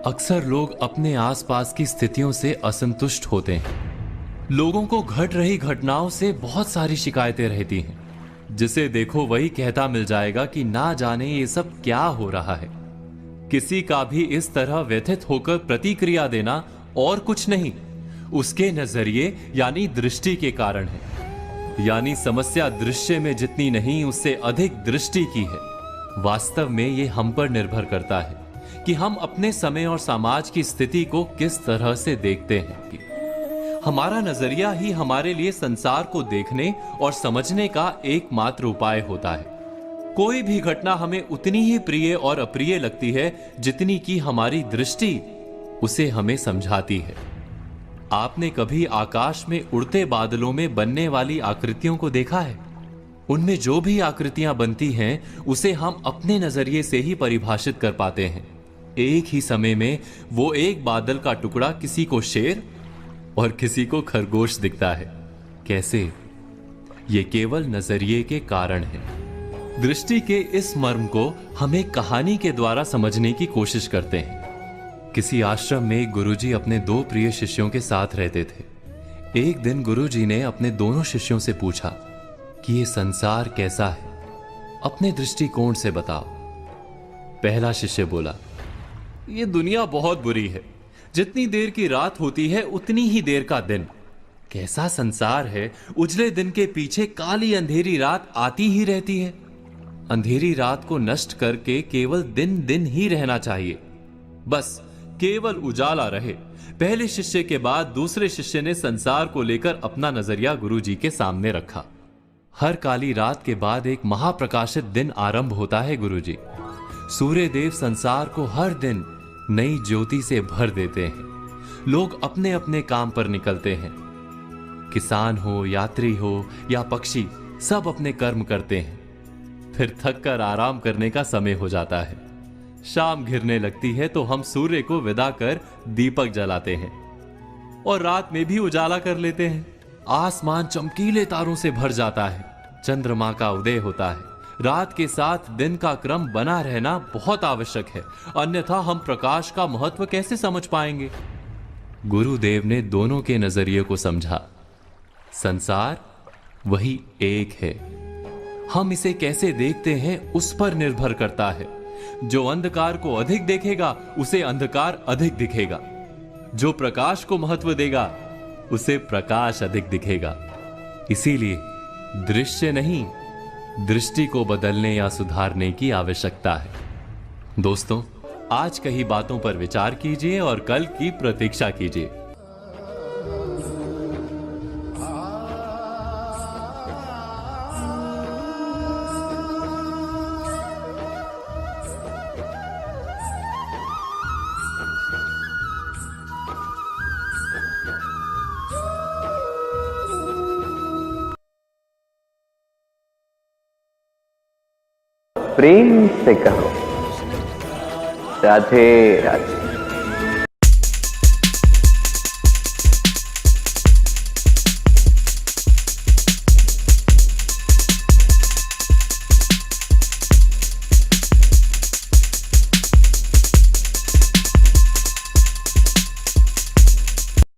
अक्सर लोग अपने आसपास की स्थितियों से असंतुष्ट होते हैं। लोगों को घट रही घटनाओं से बहुत सारी शिकायतें रहती हैं। जिसे देखो वही कहता मिल जाएगा कि ना जाने ये सब क्या हो रहा है। किसी का भी इस तरह व्यथित होकर प्रतिक्रिया देना और कुछ नहीं, उसके नजरिए यानी दृष्टि के कारण है। यानी समस्या दृश्य में जितनी नहीं उससे अधिक दृष्टि की है। वास्तव में ये हम पर निर्भर करता है कि हम अपने समय और समाज की स्थिति को किस तरह से देखते हैं। हमारा नजरिया ही हमारे लिए संसार को देखने और समझने का एकमात्र उपाय होता है। कोई भी घटना हमें उतनी ही प्रिय और अप्रिय लगती है जितनी कि हमारी दृष्टि उसे हमें समझाती है। आपने कभी आकाश में उड़ते बादलों में बनने वाली आकृतियों को देखा है? उनमें जो भी आकृतियां बनती हैं उसे हम अपने नजरिए से ही परिभाषित कर पाते हैं। एक ही समय में वो एक बादल का टुकड़ा किसी को शेर और किसी को खरगोश दिखता है। कैसे? ये केवल नजरिए के कारण है। दृष्टि के इस मर्म को हम एक कहानी के द्वारा समझने की कोशिश करते हैं। किसी आश्रम में एक गुरुजी अपने दो प्रिय शिष्यों के साथ रहते थे। एक दिन गुरुजी ने अपने दोनों शिष्यों से पूछा कि ये संसार कैसा है, अपने दृष्टिकोण से बताओ। पहला शिष्य बोला, ये दुनिया बहुत बुरी है। जितनी देर की रात होती है उतनी ही देर का दिन। कैसा संसार है, उजले दिन के पीछे काली अंधेरी रात आती ही रहती है। अंधेरी रात को नष्ट करके केवल दिन दिन ही रहना चाहिए, बस केवल उजाला रहे। पहले शिष्य के बाद दूसरे शिष्य ने संसार को लेकर अपना नजरिया गुरुजी के सामने रखा। हर काली रात के बाद एक महाप्रकाशित दिन आरंभ होता है गुरुजी। सूर्य देव संसार को हर दिन नई ज्योति से भर देते हैं। लोग अपने अपने काम पर निकलते हैं। किसान हो, यात्री हो या पक्षी, सब अपने कर्म करते हैं। फिर थक कर आराम करने का समय हो जाता है। शाम घिरने लगती है तो हम सूर्य को विदा कर दीपक जलाते हैं और रात में भी उजाला कर लेते हैं। आसमान चमकीले तारों से भर जाता है। चंद्रमा का उदय होता है। रात के साथ दिन का क्रम बना रहना बहुत आवश्यक है, अन्यथा हम प्रकाश का महत्व कैसे समझ पाएंगे। गुरुदेव ने दोनों के नजरिए को समझा। संसार वही एक है। हम इसे कैसे देखते हैं उस पर निर्भर करता है। जो अंधकार को अधिक देखेगा उसे अंधकार अधिक दिखेगा। जो प्रकाश को महत्व देगा उसे प्रकाश अधिक दिखेगा। इसीलिए दृश्य नहीं, दृष्टि को बदलने या सुधारने की आवश्यकता है। दोस्तों, आज कही बातों पर विचार कीजिए और कल की प्रतीक्षा कीजिए। प्रेम से कहो राधे राधे।